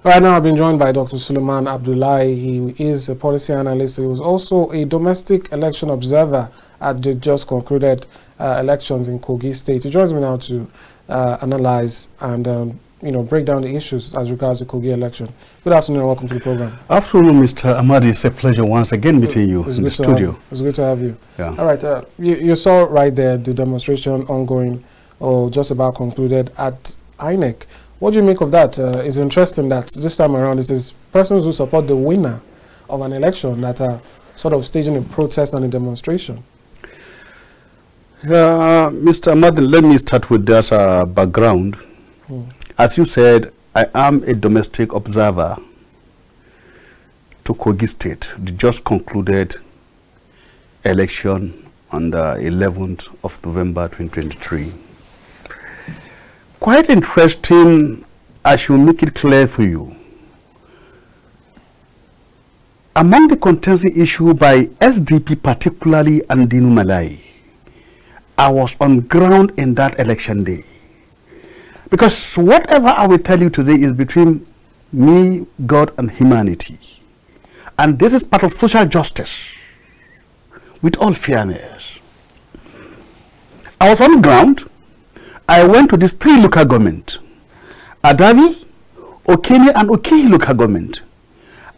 Right now, I've been joined by Dr. Suleiman Abdullahi. He is a policy analyst. He was also a domestic election observer at the just concluded elections in Kogi State. He joins me now to analyze and break down the issues as regards the Kogi election. Good afternoon and welcome to the program. Afternoon, Mr. Amadin. It's a pleasure once again meeting you in the studio. It's good to have you. Yeah. All right. You saw right there the demonstration ongoing or just about concluded at INEC. What do you make of that? It's interesting that this time around it is persons who support the winner of an election that are sort of staging a protest and a demonstration. Mr. Amadin, let me start with that background. As you said, I am a domestic observer to Kogi State, the just concluded election on the 11th of November 2023. Quite interesting, I should make it clear for you. Among the contesting issue by SDP, particularly Andinu Malai, I was on ground in that election day. Because whatever I will tell you today is between me, God, and humanity. And this is part of social justice, with all fairness. I was on ground. I went to these three local governments, Adavi, Okene, and Okehi local government.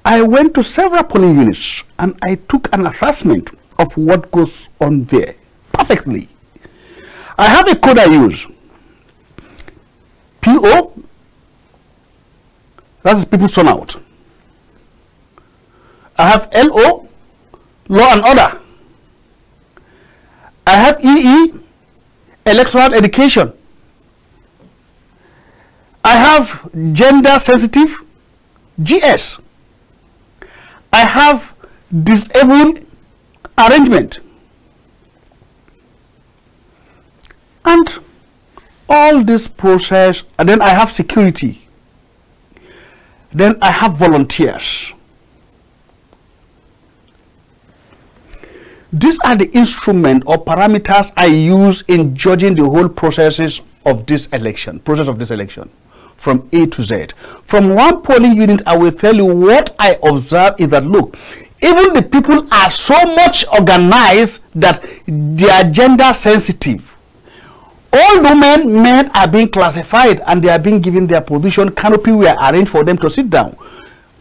I went to several polling units, and I took an assessment of what goes on there perfectly. I have a code I use. PO, that is people's turnout. I have LO, law and order. I have EE, electoral education. I have gender sensitive, GS. I have disabled arrangement. And all this process, and then I have security. Then I have volunteers. These are the instruments or parameters I use in judging the whole process of this election, from A to Z. From one polling unit, I will tell you what I observe is that, look, even the people are so much organized that they are gender sensitive. All men are being classified and they are being given their position. Canopy were arranged for them to sit down.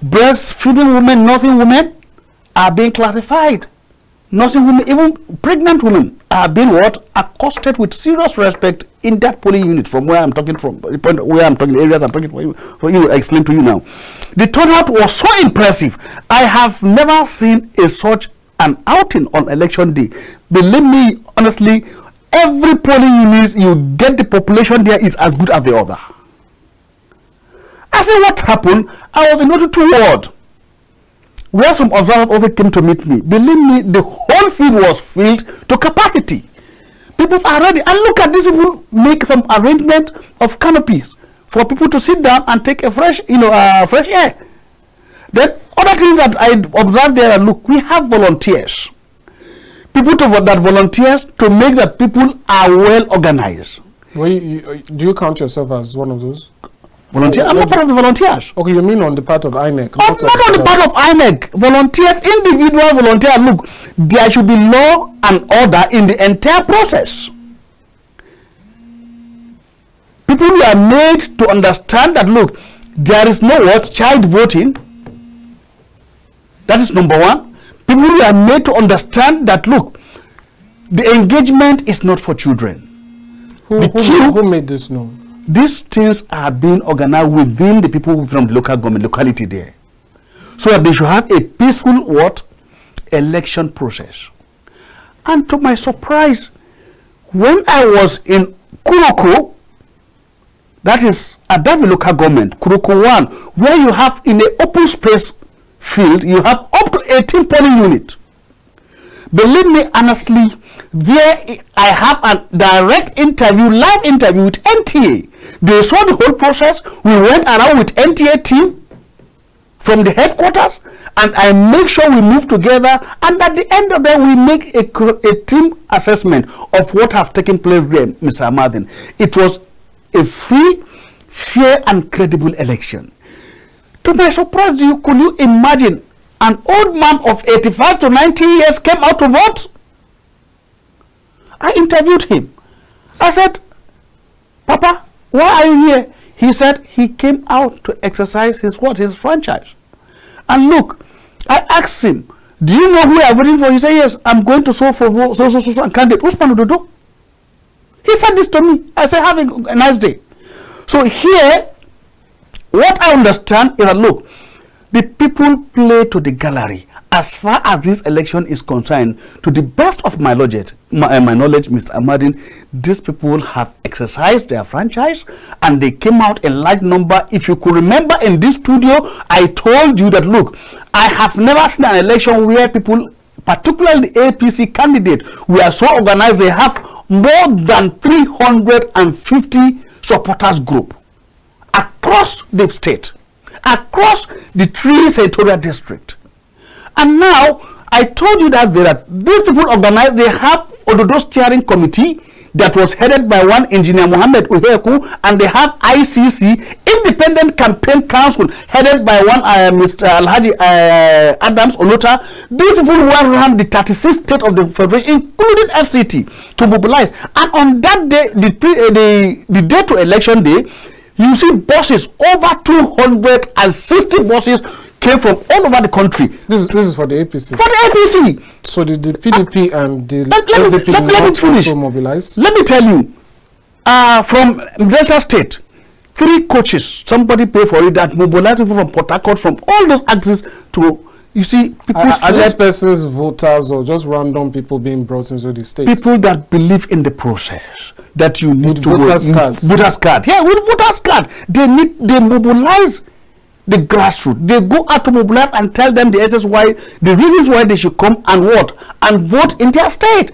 Breastfeeding women, nursing women are being classified. Nursing women, even pregnant women are being accosted with serious respect in that polling unit from where I'm talking from. The point where I'm talking, areas I'm talking for you, I explain to you now. The turnout was so impressive. I have never seen such an outing on election day. Believe me, honestly, every polling unit you get, the population there is as good as the other. I said, what happened? I was in Notice 2 ward, where some observers also came to meet me. Believe me, the whole field was filled to capacity. People are ready. And look at these people make some arrangement of canopies for people to sit down and take a fresh, fresh air. Then other things that I observed there, look, we have volunteers. People that volunteers to make that people are well organized. Well, do you count yourself as one of those? Volunteers? I'm not part of the volunteers. Okay, you mean on the part of INEC? Not on the part of INEC. Volunteers, individual volunteers. Look, there should be law and order in the entire process. People were made to understand that, look, there is no child voting. That is number one. People were made to understand that, look, the engagement is not for children. Who made this known? These things are being organized within the people from the local government, locality there. So that they should have a peaceful election process. And to my surprise, when I was in Kuroko, that is Adavi local government, Kuroko 1, where you have in an open space field, you have up to 18 polling units. Believe me, honestly, there I have a direct interview, live interview with NTA. They saw the whole process. We went around with NTA team from the headquarters, and I make sure we move together. And at the end of that, we make a team assessment of what has taken place there, Mr. Amadin. It was a free, fair, and credible election. To my surprise, could you imagine an old man of 85 to 90 years came out to vote? I interviewed him. I said, Papa, why are you here? He said he came out to exercise his what? His franchise. And look, I asked him, do you know who I'm voting for? He said, yes, I'm going to so for so and candidate. Usman Ododo. He said this to me. I said, have a nice day. So here, what I understand is that, look, the people play to the gallery. As far as this election is concerned, to the best of my knowledge, Mr. Amadin, these people have exercised their franchise and they came out in large number. If you could remember in this studio, I told you that, look, I have never seen an election where people, particularly the APC candidate, were so organized. They have more than 350 supporters group across the state, across the 3 senatorial districts. And now, I told you that these people organized, they have Ododo steering committee that was headed by one engineer, Mohammed Uheku, and they have ICC, Independent Campaign Council, headed by one Mr. Alhaji Adams Olota. These people were around the 36th state of the Federation, including FCT, to mobilize. And on that day, the day to election day, you see buses, over 260 buses came from all over the country. This is for the APC. For the APC. So did the PDP and the SDP not also mobilize? Let me tell you, from Delta State, 3 coaches, somebody paid for it, that mobilized people from Port Harcourt, from all those axes to, you see, people. Are these persons voters or just random people being brought into the state? People that believe in the process, that you need to voters cards. Voters card. Yeah, with voters card. They mobilize the grassroots. They go out to mobilize and tell them the reasons why they should come and vote in their state.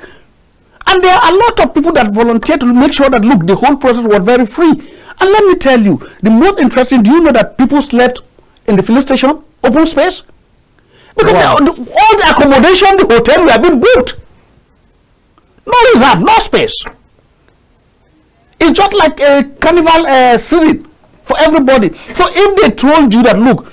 And there are a lot of people that volunteer to make sure that, look, the whole process was very free. And let me tell you, the most interesting, do you know that people slept in the filling station, open space? Because all the accommodation, the hotel, we have been booked. No reserve, no space. It's just like a carnival season for everybody. So if they told you that, look,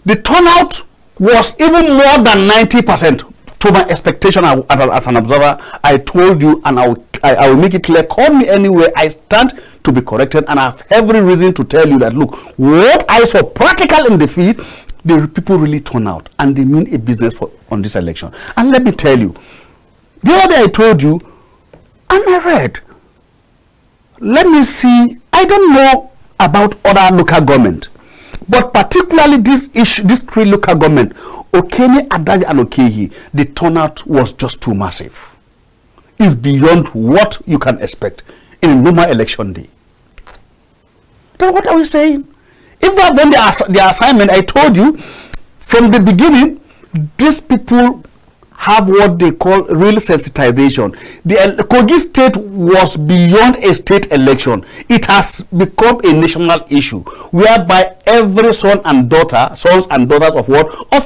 the turnout was even more than 90%, to my expectation as an observer, I told you, and I will make it clear, call me anywhere, I stand to be corrected, and I have every reason to tell you that, look, what I saw practical in the field, the people really turn out, and they mean a business on this election. And let me tell you, the other day I told you, and I read, let me see, I don't know about other local government, but particularly this 3 local government, Okene, Adavi, and Okehi, the turnout was just too massive. It's beyond what you can expect in a normal election day. Then what are we saying? If they have done their assignment, I told you, from the beginning, these people have what they call real sensitization. The Kogi state was beyond a state election. It has become a national issue, whereby every sons and daughters of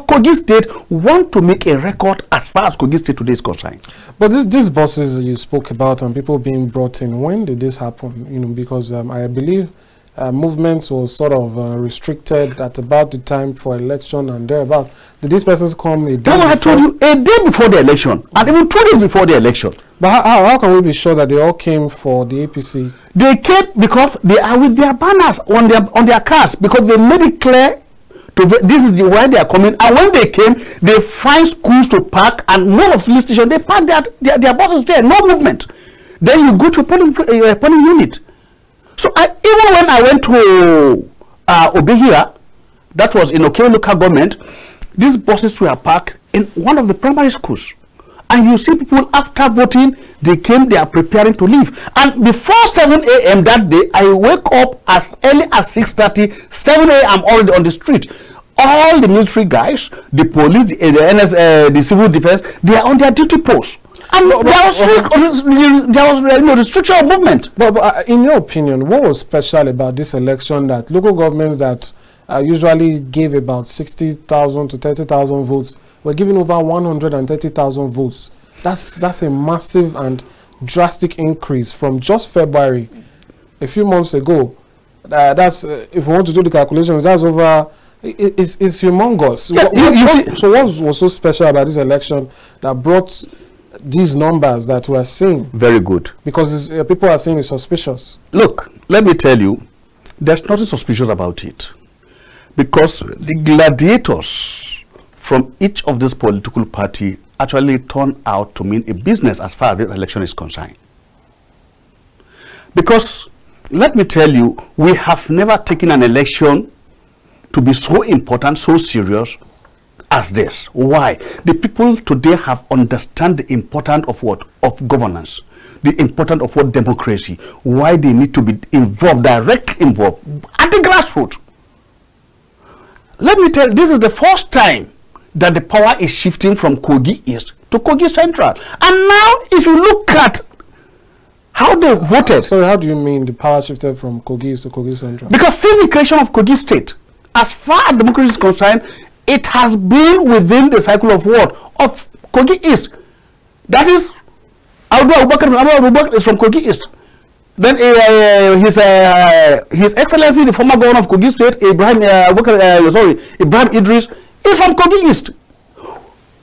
Kogi state want to make a record as far as Kogi state today is concerned. But these buses you spoke about and people being brought in, when did this happen? You know, because I believe movements was sort of restricted at about the time for election and thereabout. Did these persons come a day before? I told you, a day before the election, and even 2 days before the election. But how can we be sure that they all came for the APC? They came because they are with their banners on their cars, because they made it clear this is why they are coming. And when they came, they find schools to park, and more of the station, they park their buses there, no movement. Then you go to a polling unit. So even when I went to Ogbewe, that was in Okeo local government, these buses were parked in one of the primary schools. And you see people after voting, they are preparing to leave. And before 7 a.m. that day, I wake up as early as 6:30, 7 a.m. I'm already on the street. All the military guys, the police, the NS, the civil defense, they are on their duty posts. And there was restriction of movement. But in your opinion, what was special about this election that local governments that usually gave about 60,000 to 30,000 votes were giving over 130,000 votes? That's a massive and drastic increase from just February, a few months ago. That's if we want to do the calculations, that's over It's humongous. Yeah, so what was so special about this election that brought these numbers that we are seeing? Very good. Because people are saying it's suspicious. Look, let me tell you, there's nothing suspicious about it. Because the gladiators from each of these political parties actually turned out to mean a business as far as this election is concerned. Because, let me tell you, we have never taken an election to be so important, so serious as this. Why? The people today have understand the importance of what? Of governance. The importance of what? Democracy. Why they need to be involved, directly involved, at the grassroots. Let me tell you, this is the first time that the power is shifting from Kogi East to Kogi Central. And now, if you look at how they voted. Sorry, how do you mean the power shifted from Kogi East to Kogi Central? Because since the creation of Kogi State, as far as democracy is concerned, it has been within the cycle of what? Of Kogi East. That is, Abdullahi is from Kogi East. Then His Excellency, the former governor of Kogi State, Ibrahim Idris, is from Kogi East.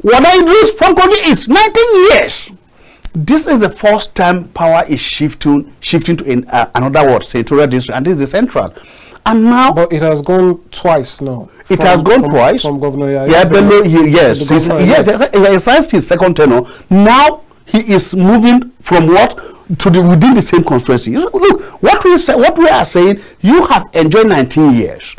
Wada Idris from Kogi East, 19 years. This is the first time power is shifting to another word, senatorial district, and this is the central. And now, but it has gone twice now. It has gone twice from Governor yes, he exercised his second tenure. Now he is moving from what to within the same constituency. Look, what we are saying, you have enjoyed 19 years.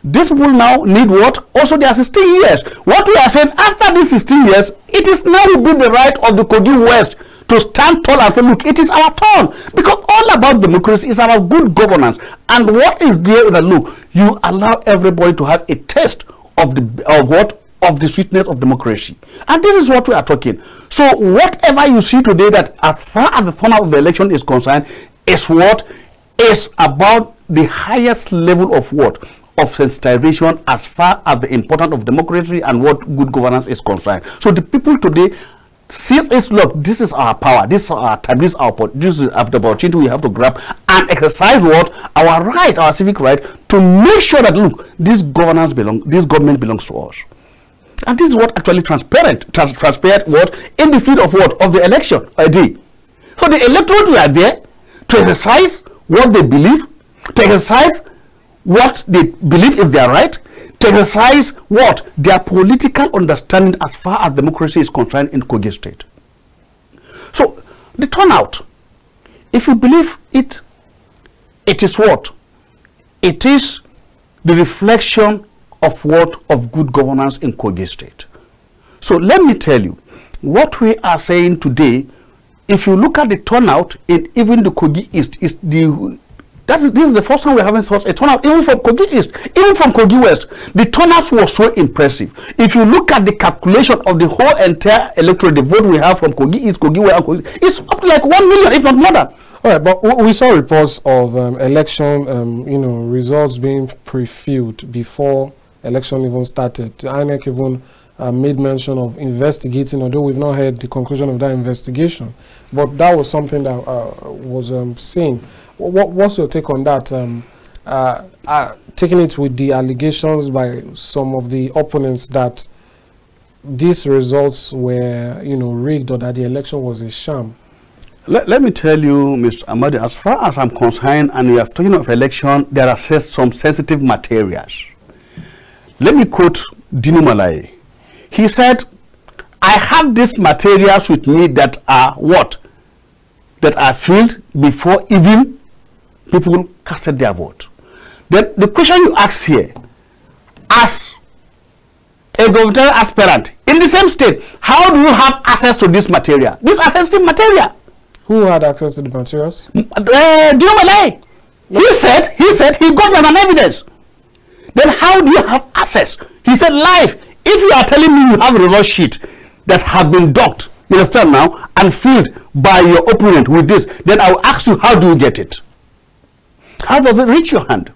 These people now need what? Also they are 16 years. What we are saying, after these 16 years, it is now will be the right of the Kogi West to stand tall and say, look, it is our turn. Because all about democracy is about good governance. And what is there is that, look, you allow everybody to have a taste of the sweetness of democracy. And this is what we are talking. So whatever you see today that as far as the format of the election is concerned, is what is about the highest level of what? Of sensitization as far as the importance of democracy and what good governance is concerned. So the people today, since it's, look, this is our power, this is our time, this is the opportunity we have to grab and exercise what? Our right, our civic right, to make sure that, look, this government belongs to us. And this is what actually transpired what? In the field of what? Of the election ID. So the electorate were there to exercise what they believe, to exercise what they believe is their right, to exercise what? Their political understanding as far as democracy is concerned in Kogi State. So the turnout, if you believe it, it is what? It is the reflection of what? Of good governance in Kogi State. So let me tell you, what we are saying today, if you look at the turnout in even the Kogi East, is this is the first time we're having such a turnout, even from Kogi East, even from Kogi West. The turnout was so impressive. If you look at the calculation of the whole entire electorate, the vote we have from Kogi East, Kogi West, and Kogi, it's up to like 1 million, if not more than. All right, but we saw reports of election, results being pre-filled before election even started. The INEC even made mention of investigating, although we've not heard the conclusion of that investigation. But that was something that was seen. What's your take on that? Taking it with the allegations by some of the opponents that these results were, rigged, or that the election was a sham. Let me tell you, Mr. Amadin, as far as I'm concerned, and we are talking of election, there are some sensitive materials. Let me quote Dino Malai. He said, I have these materials with me that are what? That are filled before even people casted their vote. Then the question you ask here, as a gubernatorial aspirant in the same state, how do you have access to this material? This sensitive material. Who had access to the materials? Dino Malai. He said he got them an evidence. Then how do you have access? He said live. If you are telling me you have a result sheet that has been docked, you understand now, and filled by your opponent with this, then I will ask you, how do you get it? How does it reach your hand?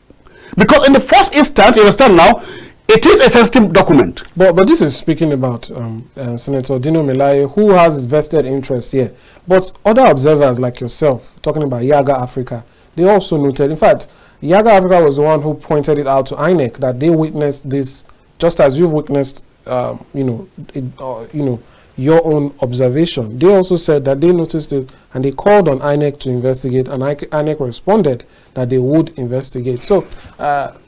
Because in the first instance, you understand now, it is a sensitive document. But this is speaking about Senator Dino Melaye, who has vested interest here. But other observers like yourself, talking about Yaga Africa, they also noted, in fact, Yaga Africa was the one who pointed it out to INEC that they witnessed this, just as you've witnessed, your own observation. They also said that they noticed it and they called on INEC to investigate, and INEC responded that they would investigate. So,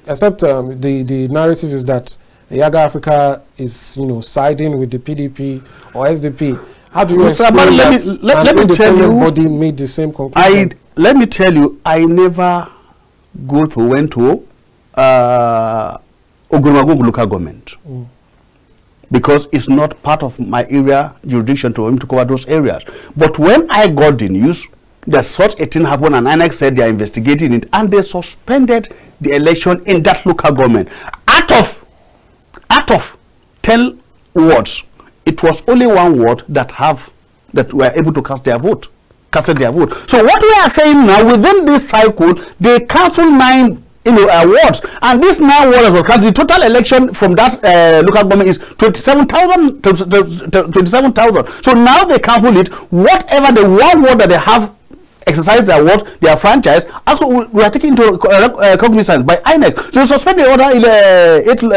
except the narrative is that Yaga Africa is, siding with the PDP or SDP. How do you explain that? Let me tell you, body made the same conclusion? Let me tell you, I never went to Ogbewe local government. Because it's not part of my area jurisdiction to him to cover those areas. But when I got the news that such a thing happened and INEC said they are investigating it, and they suspended the election in that local government. Out of 10 wards, it was only one ward that were able to cast their vote. So what we are saying now, within this cycle, they canceled 9 wards, and this 9 wards were cast. The total election from that local government is 27,000. So now they cancel it. Whatever the one ward that they have exercised their franchise, also we are taking into cognizance by INEC. So suspend the other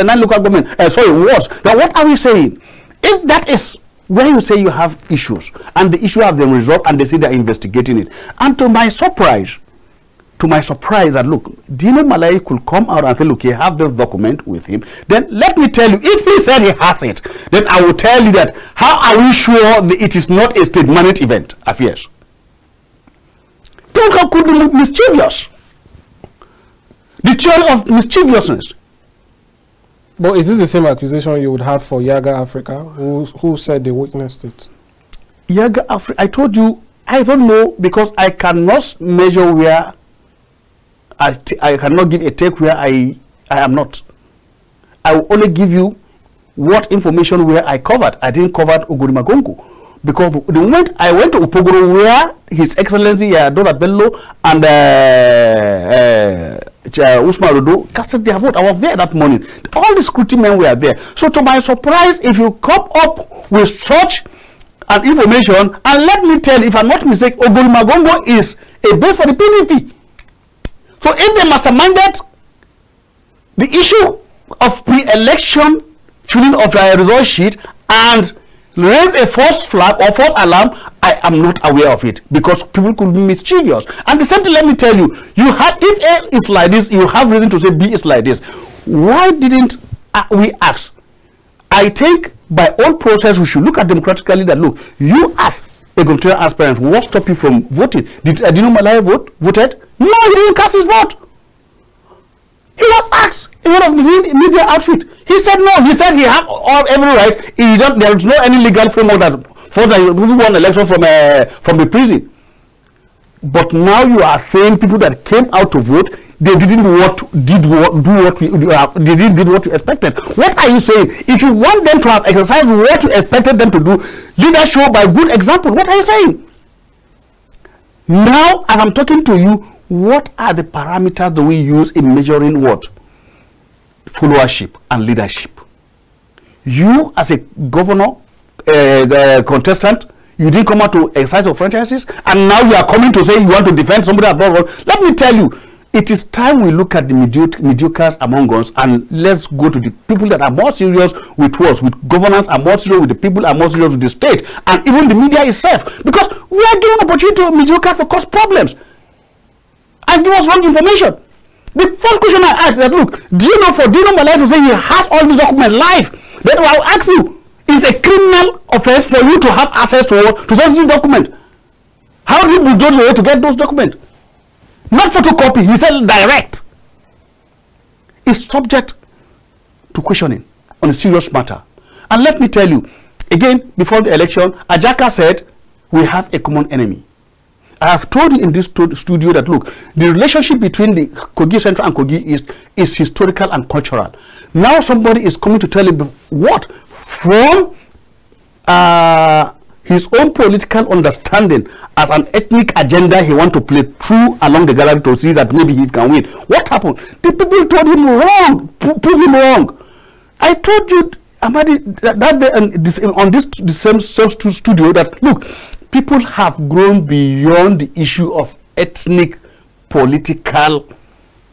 9 local government, wards. Now what are we saying? If that is where you say you have issues, and the issue have been resolved, and they say they are investigating it, and to my surprise, that look, Dino Malai could come out and say, look, he have this document with him, then let me tell you, if he said he has it, then I will tell you that, how are we sure that it is not a state managed event affairs? People could be mischievous. The theory of mischievousness. But is this the same accusation you would have for Yaga Africa, who said they witnessed it? Yaga Africa, I told you, I don't know, because I cannot measure where I cannot give a take where I am not. I will only give you what information where I covered. I didn't cover Ogurimagongo, because the moment I went to Upogoro, where His Excellency Dora Bello and Usman Rodo casted their vote. I was there that morning. All the scrutiny men were there. So to my surprise, if you come up with such an information, and let me tell you, if I'm not mistaken, Ogurimagongo is a base for the PDP. So if they masterminded the issue of pre-election filling of the result sheet and raise a false flag or false alarm, I am not aware of it, because people could be mischievous. And the same thing, let me tell you, if A is like this, you have reason to say B is like this. Why didn't we ask? I think by all process we should look at democratically that, look, you as a gubernatorial aspirant, what stopped you from voting? Did Adino Malaya voted? No, he didn't cast his vote. He was asked in one of the media outfit. He said no. He said he had every right. There is no any legal framework that for the won election from the prison. But now you are saying people that came out to vote, they didn't did what you expected. What are you saying? If you want them to have exercised what you expected them to do, leaders show by good example. What are you saying? Now, as I'm talking to you, what are the parameters that we use in measuring what? Followership and leadership. You, as a governor, contestant, you didn't come out to exercise your franchises, and now you are coming to say you want to defend somebody above. Let me tell you, it is time we look at the mediocres among us, and let's go to the people that are more serious with us, with governance, are more serious with the people, are more serious with the state, and even the media itself. Because we are giving opportunity to mediocres to cause problems and give us wrong information. The first question I asked that, look, do you know for Dino Malaya to say he has all these documents live? Then I will ask you, is a criminal offense for you to have access to sensitive document? How did you do to get those documents? Not photocopy, he said direct. It's subject to questioning on a serious matter. And let me tell you, again, before the election, Ajaka said, we have a common enemy. I have told you in this studio that, look, the relationship between the Kogi Central and Kogi is historical and cultural. Now somebody is coming to tell you what? From his own political understanding as an ethnic agenda he want to play through along the gallery to see that maybe he can win. What happened? The people told him wrong, prove him wrong. I told you, Amadin, on this same studio that, look, people have grown beyond the issue of ethnic political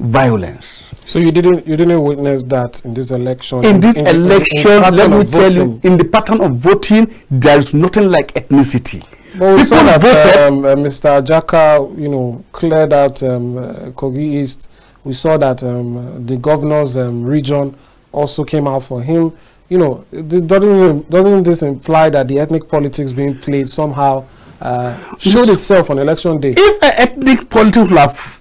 violence. So you didn't witness that in this election? In this election, let me tell you, in the pattern of voting, there is nothing like ethnicity. But we saw that Mr. Ajaka, you know, cleared out Kogi East. We saw that the governor's region also came out for him. You know, doesn't this imply that the ethnic politics being played somehow showed itself on election day? If ethnic politics would have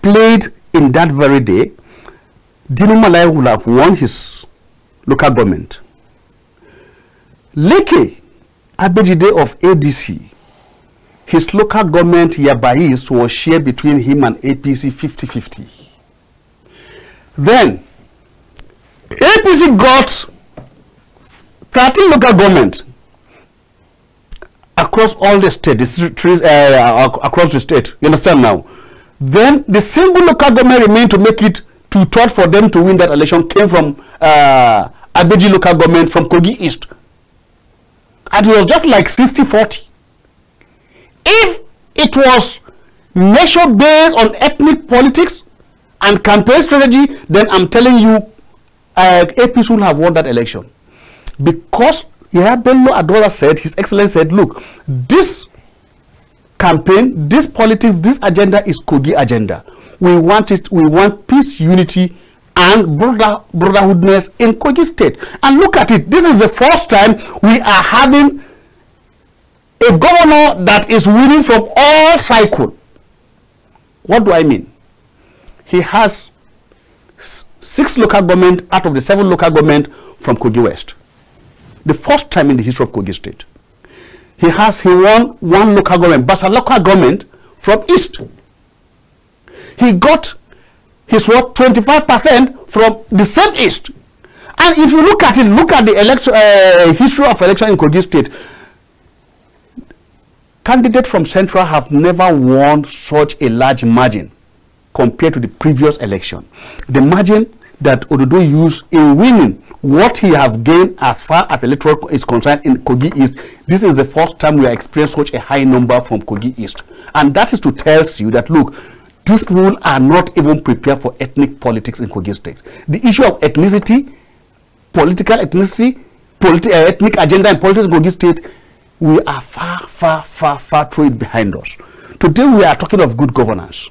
played in that very day, Dino Malai would have won his local government. Leke Abejide of ADC, his local government Yabais was shared between him and APC 50-50. Then APC got 13 local government across all the state, across the state. You understand now? Then the single local government remained to make it to thought for them to win that election came from Abeji local government from Kogi East. And it was just like 60-40. If it was measured based on ethnic politics and campaign strategy, then I'm telling you, APC will have won that election. Because Bello Adwala said, His Excellency said, look, this campaign, this politics, this agenda is Kogi agenda. We want it, we want peace, unity, and brotherhoodness in Kogi State. And look at it, this is the first time we are having a governor that is winning from all cycle. What do I mean? He has 6 local government out of the 7 local government from Kogi West. The first time in the history of Kogi State. He won 1 local government, but a local government from East. He got his 25% from the same East. And if you look at it, look at the election history of election in Kogi State. Candidates from Central have never won such a large margin compared to the previous election. The margin that Ododo used in winning what he have gained as far as electoral is concerned in Kogi East, this is the first time we are experiencing such a high number from Kogi East. And that is to tell you that, look, these people are not even prepared for ethnic politics in Kogi State. The issue of ethnicity, political ethnicity, ethnic agenda and politics in Kogi State, we are far through it behind us. Today we are talking of good governance.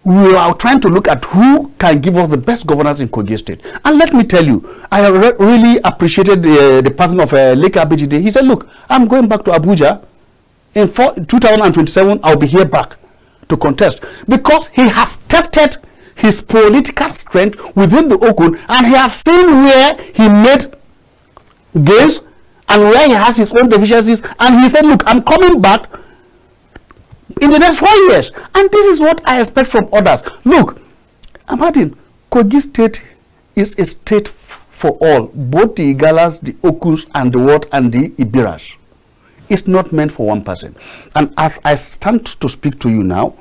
We are trying to look at who can give us the best governance in Kogi State. And let me tell you, I really appreciated the person of Leke Abejide. He said, look, I'm going back to Abuja. In 2027, I'll be here back to contest. Because he has tested his political strength within the Okun, and he has seen where he made gains and where he has his own deficiencies. And he said, look, I'm coming back in the next 4 years. And this is what I expect from others. Look, Amadin, Kogi State is a state for all, both the Igalas, the Okuns, and the Wat and the Ibiras. It's not meant for one person. And as I stand to speak to you now,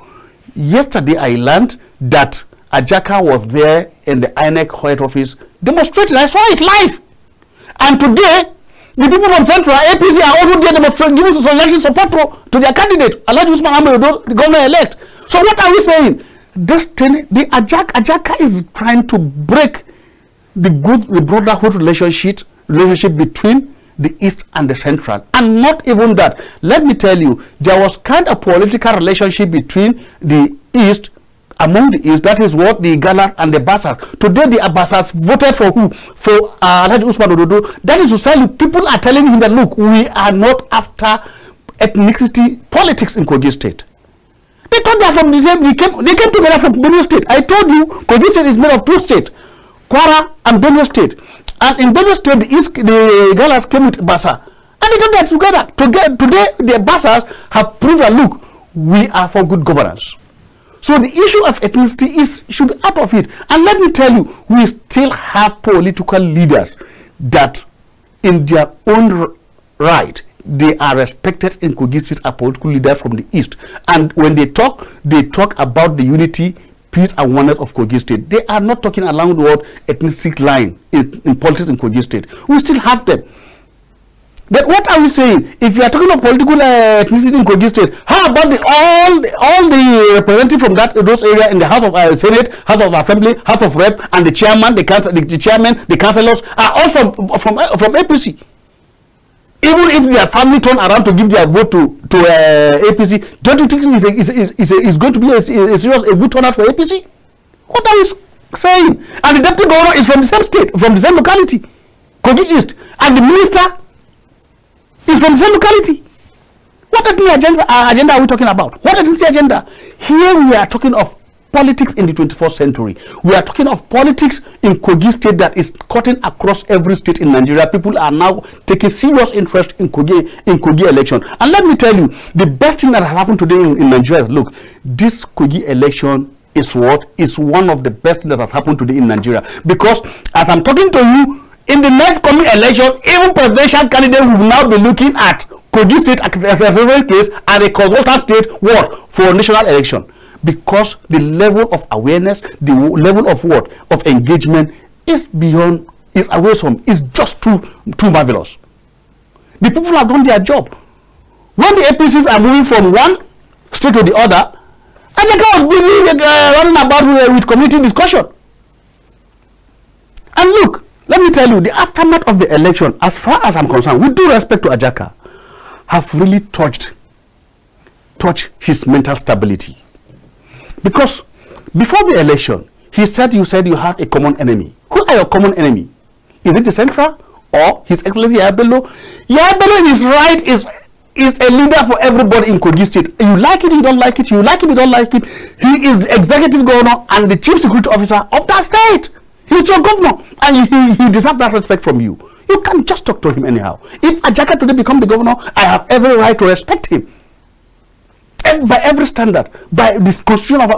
yesterday I learned that Ajaka was there in the INEC head office demonstrating. I saw it live. And today, the people from Central APC are also there demonstrating, giving some election support to their candidate, Alhaji Usman Amedodo, the governor-elect. So what are we saying? The Ajaka is trying to break the brotherhood relationship between the East and the Central. And not even that. Let me tell you, there was kind of political relationship between the East, among the East, that is what the Galas and the Basas. Today the Abbasas voted for who? For Alhaji Usman Ododo. That is to say, people are telling him that, look, we are not after ethnicity politics in Kogi State. They thought they are from the same, they came together from Benue State. I told you, Kogi State is made of 2 states, Kwara and Benue State. And in Benue State, the Galas came with Basa. And they got that together. Today, the Basas have proved that, look, we are for good governance. So the issue of ethnicity should be out of it. And let me tell you, we still have political leaders that in their own right, they are respected in Kogi State as political leaders from the East. And when they talk about the unity, peace and oneness of Kogi State. They are not talking along the word ethnicity line in politics in Kogi State. We still have them. But what are we saying? If you are talking of political ethnicity in Kogi State, how about all the representatives from those areas in the House of Senate, House of Assembly, House of Rep, and the chairman, the chairman, the councillors are all from APC. Even if their family turn around to give their vote to APC, don't you think it's going to be a good turnout for APC? What are we saying? And the deputy governor is from the same state, from the same locality, Kogi East, and the minister is from the same locality. What agenda are we talking about? What is the agenda? Here we are talking of politics in the 21st century. We are talking of politics in Kogi State that is cutting across every state in Nigeria. People are now taking serious interest in Kogi election. And let me tell you, the best thing that has happened today in Nigeria is, look, this Kogi election is one of the best things that has happened today in Nigeria. Because as I'm talking to you, in the next coming election, even presidential candidates will now be looking at Kogi State as a favorite case and a consultant state for national election. Because the level of awareness, the level of of engagement is away from, is just too marvelous. The people have done their job. When the APCs are moving from one state to the other, Ajaka was busy running about with community discussion. And look, let me tell you, the aftermath of the election, as far as I'm concerned, with due respect to Ajaka, have really touched his mental stability. Because before the election, you said you have a common enemy. Who are your common enemy? Is it the Central or His Excellency Yahaya Bello? Yahaya Bello in his right is a leader for everybody in Kogi State. You like it, you don't like it, you like it, you don't like it. He is the executive governor and the chief security officer of that state. He's your governor and he deserves that respect from you. You can't just talk to him anyhow. If Ajaka today becomes the governor, I have every right to respect him. By every standard, by this constitution by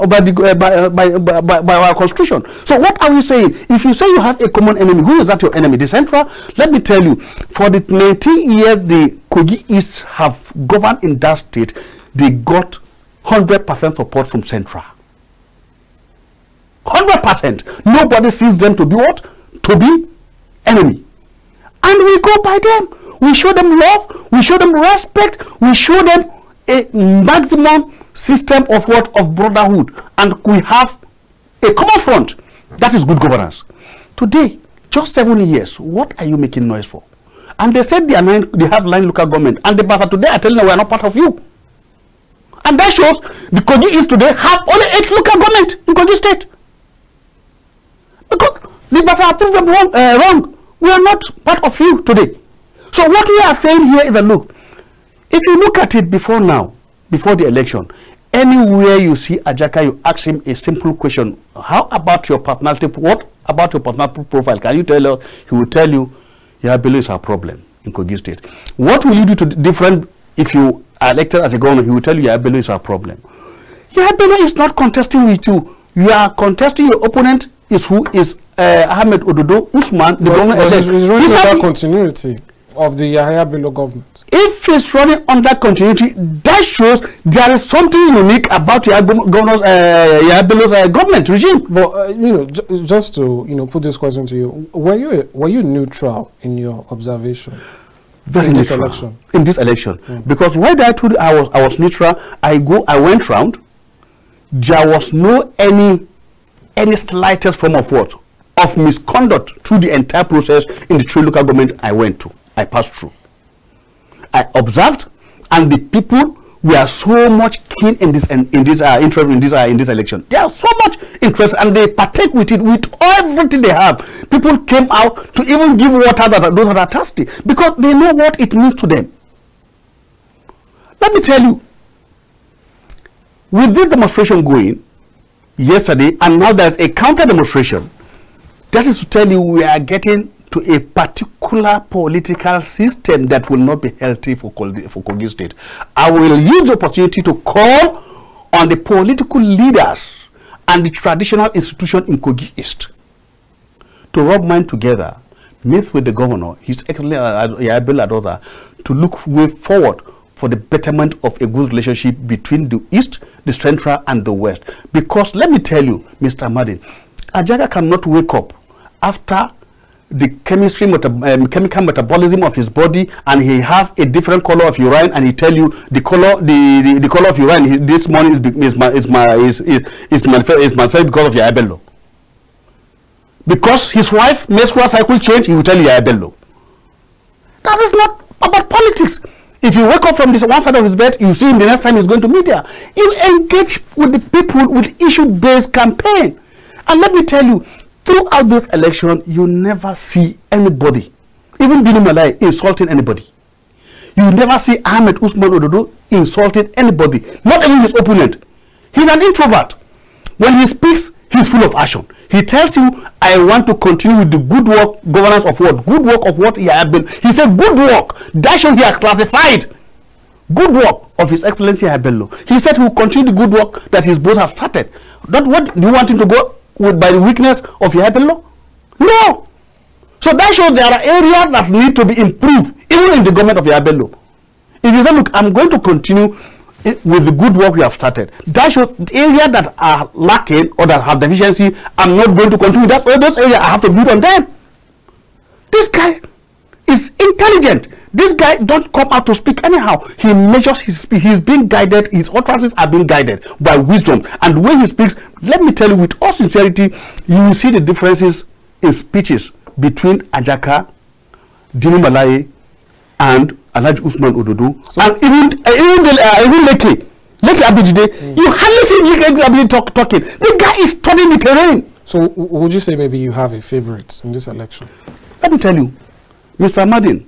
our constitution. So what are we saying? If you say you have a common enemy, who is that your enemy? The Central? Let me tell you, for the 19 years the Kogi East have governed in that state, they got 100% support from Central. 100%. Nobody sees them to be what? To be enemy. And we go by them. We show them love. We show them respect. We show them a maximum system of brotherhood, and we have a common front. That is good governance. Today, just 7 years, what are you making noise for? And they said they have 9 local government, and but today I tell you we are not part of you. And that shows the Kogi East today have only 8 local government in Kogi State. Because the Baffa approved them wrong. We are not part of you today. So what we are saying here is that, look, if you look at it before the election, anywhere you see Ajaka, you ask him a simple question: how about your personality? What about your personal profile? Can you tell us? He will tell you, Yahaya Bello is our problem in Kogi State. What will you do to different if you are elected as a governor? He will tell you Yahaya Bello is our problem. Yahaya Bello is not contesting with you. You are contesting your opponent. Who is Ahmed Ododo Usman, the governor elect. He's running under continuity of the Yahaya Bello government. If he's running under continuity, that shows there is something unique about Yahaya Bello's government regime. But just to put this question to you, were you neutral in your observation? Very in neutral this election. In this election, because why did I told you I was neutral? I went round. There was no any slightest form of misconduct through the entire process in the 3 local government I passed through. I observed, and the people were so much keen in this interest in this election. They are so much interest, and they partake with it with everything they have. People came out to even give water to those that are thirsty because they know what it means to them. Let me tell you, with this demonstration going yesterday, and now there's a counter demonstration, that is to tell you we are getting to a particular political system that will not be healthy for Kogi State. I will use the opportunity to call on the political leaders and the traditional institution in Kogi East to rub minds together, meet with the governor, His Excellency Yahaya Bello, to look way forward for the betterment of a good relationship between the East, the Central, and the West. Because let me tell you, Mr. Amadin, Ajaka cannot wake up after the chemical metabolism of his body, and he have a different color of urine, and he tell you the color the color of urine this morning is manifest because of your bello. Because his wife menstrual cycle change, he will tell you bello. That is not about politics. If you wake up from this one side of his bed, you see him the next time he's going to media. You engage with the people with issue-based campaign. And let me tell you, throughout this election, you never see anybody, even Bini Malai, insulting anybody. You never see Ahmed Usman Ododo insulting anybody, not even his opponent. He's an introvert. When he speaks, he's full of action. He tells you, I want to continue with the good work, governance of what? Good work of what he has been. He said, good work. That should he has classified. Good work of His Excellency Bello. He said he will continue the good work that his boss have started. That what do you want him to go with by the weakness of Bello? No. So that shows there are areas that need to be improved, even in the government of Bello. If you say, look, I'm going to continue with the good work we have started, that shows the areas that are lacking or that have deficiency, I'm not going to continue. That's all those areas I have to build on them. This guy is intelligent. This guy don't come out to speak anyhow. He measures his speech. He's being guided. His utterances are being guided by wisdom. And when he speaks, let me tell you with all sincerity, you will see the differences in speeches between Ajaka, Dinu Malaye, and Alhaji Usman Ododo, and even Leke Abijide. You hardly see Leke Abijide talking. The guy is studying the terrain. So would you say maybe you have a favorite in this election? Let me tell you, Mr. Amadin,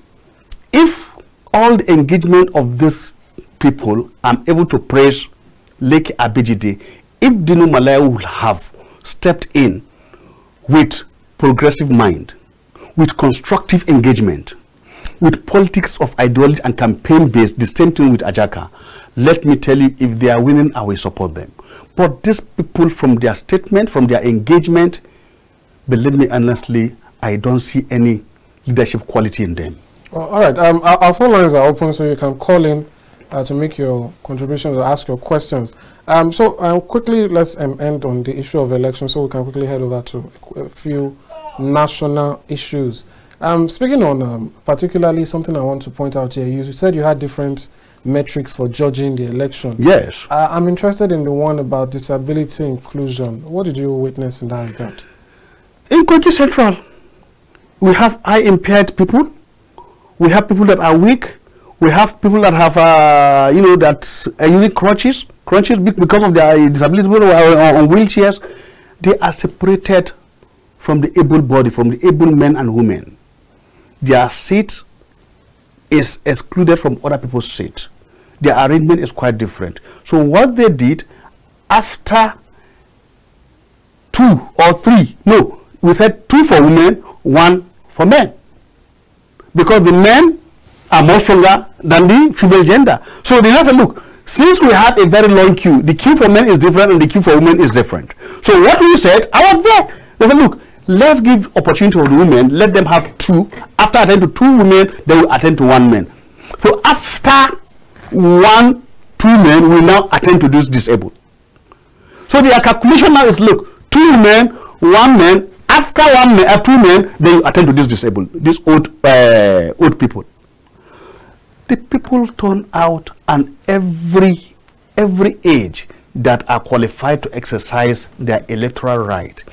if all the engagement of these people, I'm able to praise Leke Abijide, if Dinu Malaye would have stepped in with progressive mind, with constructive engagement, with politics of ideology and campaign based, the same thing with Ajaka, let me tell you, if they are winning, I will support them. But these people, from their statement, from their engagement, believe me honestly, I don't see any leadership quality in them. Well, all right, our phone lines are open, so you can call in to make your contributions or ask your questions. So quickly, let's end on the issue of election, so we can quickly head over to a few national issues. Speaking on particularly something I want to point out here, you said you had different metrics for judging the election. Yes. I'm interested in the one about disability inclusion. What did you witness in that regard? In Kogi Central, we have eye-impaired people. We have people that are weak. We have people that have, that are using crutches because of their disability, on wheelchairs. They are separated from the able body, from the able men and women. Their seat is excluded from other people's seat. Their arrangement is quite different. So what they did, after 2 or 3, no, we've had 2 for women, 1 for men. Because the men are more stronger than the female gender. So they said, look, since we have a very long queue, the queue for men is different and the queue for women is different. So what we said, I was there. They said, look, let's give opportunity to the women, let them have 2. After attend to 2 women, they will attend to 1 man. So after 2 men will now attend to those disabled. So their calculation now is, look, 2 women, 1 man, after 1 man, after 2 men, they will attend to these disabled, these old people. The people turn out, and every age that are qualified to exercise their electoral right,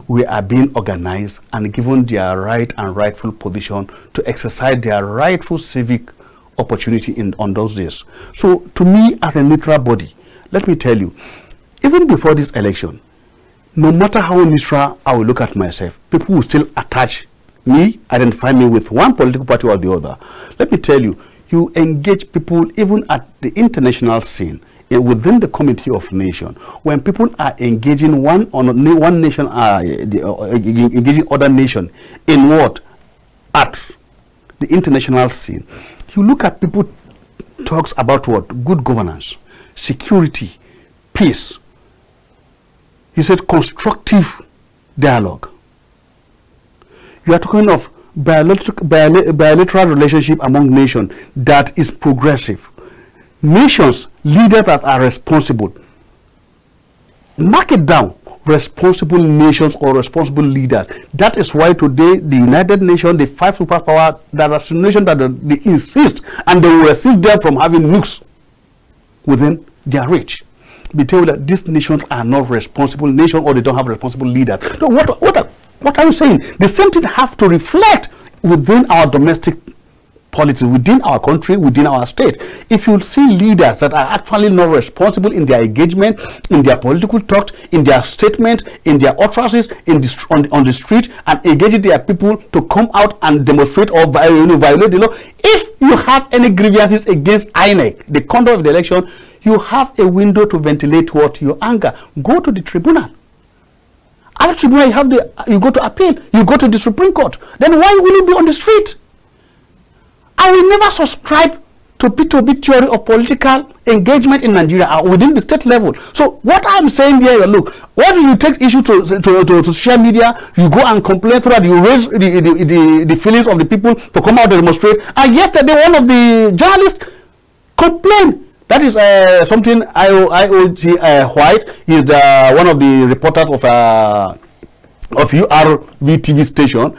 we are being organized and given their right and rightful position to exercise their rightful civic opportunity on those days. So to me, as a neutral body, let me tell you, even before this election, no matter how neutral I will look at myself, people will still attach me, identify me with one political party or the other. Let me tell you, you engage people even at the international scene, within the Committee of Nations, when people are engaging one nation, engaging other nation in what? At the international scene, you look at people talks about what? Good governance, security, peace. He said constructive dialogue. You are talking of bilateral relationship among nations that is progressive. Nations, leaders that are responsible. Mark it down. responsible nations or responsible leaders. That is why today the United Nations, the 5 superpowers, there are nations that they insist and they will assist them from having nukes within their reach. Be told that these nations are not responsible nations or they don't have responsible leaders. No, what are you saying? The same thing have to reflect within our domestic politics, within our country, within our state. If you see leaders that are actually not responsible in their engagement, in their political talks, in their statements, in their utterances, on the street, and engaging their people to come out and demonstrate or violate the law, if you have any grievances against INEC, the conduct of the election, you have a window to ventilate your anger. Go to the tribunal. After tribunal, you go to appeal, you go to the Supreme Court. Then why will you be on the street? I will never subscribe to P2B theory of political engagement in Nigeria within the state level. So what I'm saying here, look, why do you take issue to social media? You go and complain so that you raise the feelings of the people to come out and demonstrate. And yesterday, one of the journalists complained. That is something IOG White is one of the reporters of URV TV station.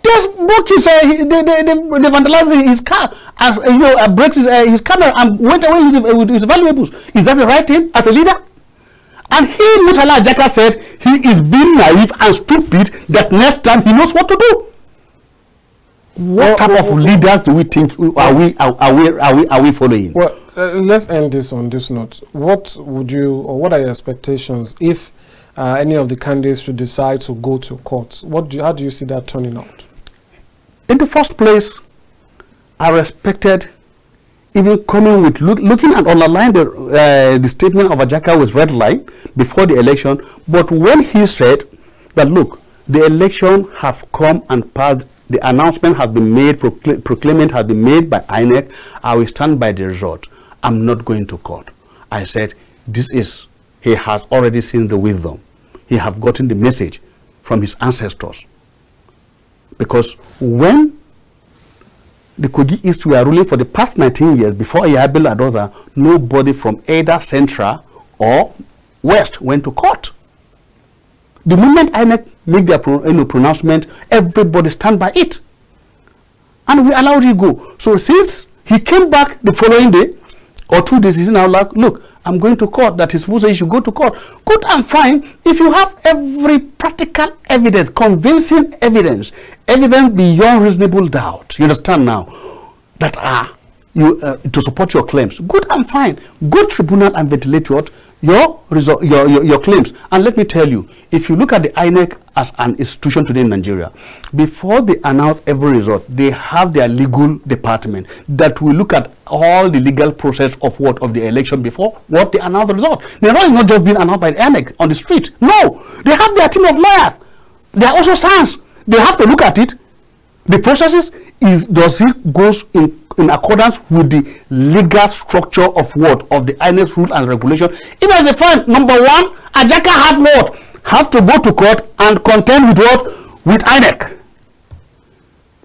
They broke his, they vandalized his car, as breaks his camera and went away with his valuables. Is that the right thing as a leader? And he, Mutala Ajaka, said he is being naive and stupid. That next time he knows what to do. What type of leaders do we think are we following? Well, let's end this on this note. What would you, or what are your expectations if any of the candidates should decide to go to court? How do you see that turning out? In the first place, I respected even coming with looking and underline the statement of Ajaka with red line before the election. But when he said that, look, the election have come and passed, the announcement has been made, proclaimment has been made by INEC, I will stand by the result. I'm not going to court. I said, he has already seen the wisdom. He have gotten the message from his ancestors. Because when the Kogi East were ruling for the past 19 years, before Yabil Adoza, nobody from either Central or West went to court. The moment INEC make their pronouncement, everybody stand by it. And we allowed him go. So since he came back the following day, or 2 days, he's now like, look, I'm going to court. That is Musa, you should go to court. Good and fine. If you have every practical evidence, convincing evidence beyond reasonable doubt, you understand now, that are to support your claims, good and fine. Go tribunal and ventilate your claims. And let me tell you, if you look at the INEC as an institution today in Nigeria, before they announce every result, they have their legal department that will look at all the legal process of the election before they announce the result. The result is not just being announced by the INEC on the street. No, they have their team of lawyers. They are also science. They have to look at it. The processes does it goes in accordance with the legal structure of the INEC rule and regulation. Even they find number one, Ajaka have to go to court and contend with INEC.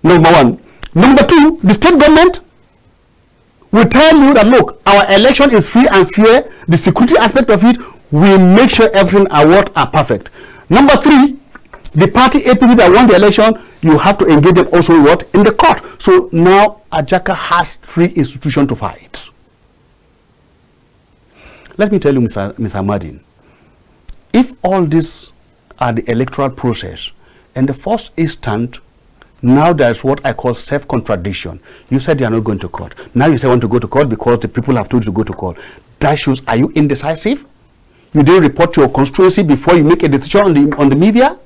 Number one. Number two, the state government will tell you that, look, our election is free and fair. The security aspect of it will make sure everything are perfect. Number three, the party APC that won the election, you have to engage them also in the court. So now Ajaka has 3 institutions to fight. Let me tell you, Mr. Amadin, if all these are the electoral process, in the first instance, now there's what I call self-contradiction. You said you are not going to court. Now you say you want to go to court because the people have told you to go to court. That shows, are you indecisive? You didn't report your constituency before you make a decision on the media?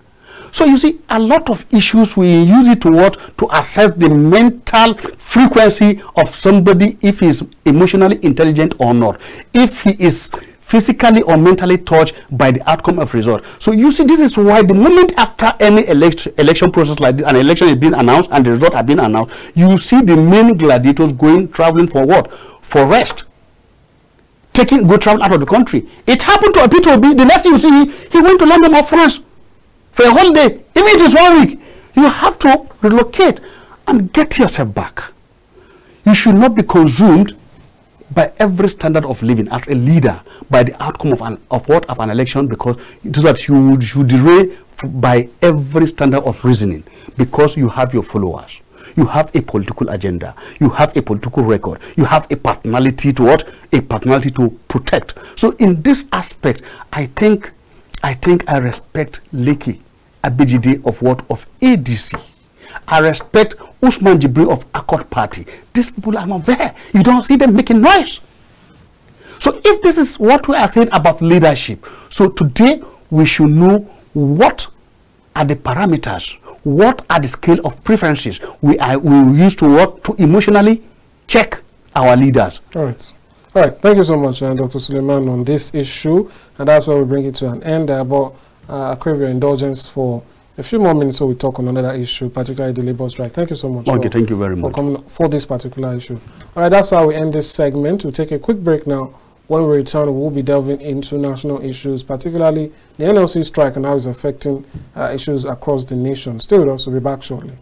So you see, a lot of issues we use it to assess the mental frequency of somebody, if he is emotionally intelligent or not, if he is physically or mentally touched by the outcome of result. So you see, this is why the moment after any election process like this, an election is being announced and the result has been announced, you see the main gladiators traveling for what? For rest. Go travel out of the country. It happened to a P2B. The next thing you see, he went to London or France for a whole day. Even if it is 1 week, you have to relocate and get yourself back. You should not be consumed by every standard of living as a leader, by the outcome of an election, because so that you derail by every standard of reasoning, because you have your followers, you have a political agenda, you have a political record, you have a personality to what? A personality to protect. So in this aspect, I think I respect Lekki Abejide of what? Of ADC. I respect Usman Jibril of Accord Party. These people are not there. You don't see them making noise. So if this is what we are saying about leadership, so today we should know what are the parameters, what are the scale of preferences we use to work to emotionally check our leaders. All right. All right. Thank you so much, Dr. Suleiman, on this issue. And that's why we bring it to an end. But I crave your indulgence for a few more minutes so we talk on another issue, particularly the labor strike. Thank you so much. Okay, thank you very much. For coming for this particular issue. All right, that's how we end this segment. We'll take a quick break now. When we return, we'll be delving into national issues, particularly the NLC strike and how it's affecting issues across the nation. Stay with us. We'll be back shortly.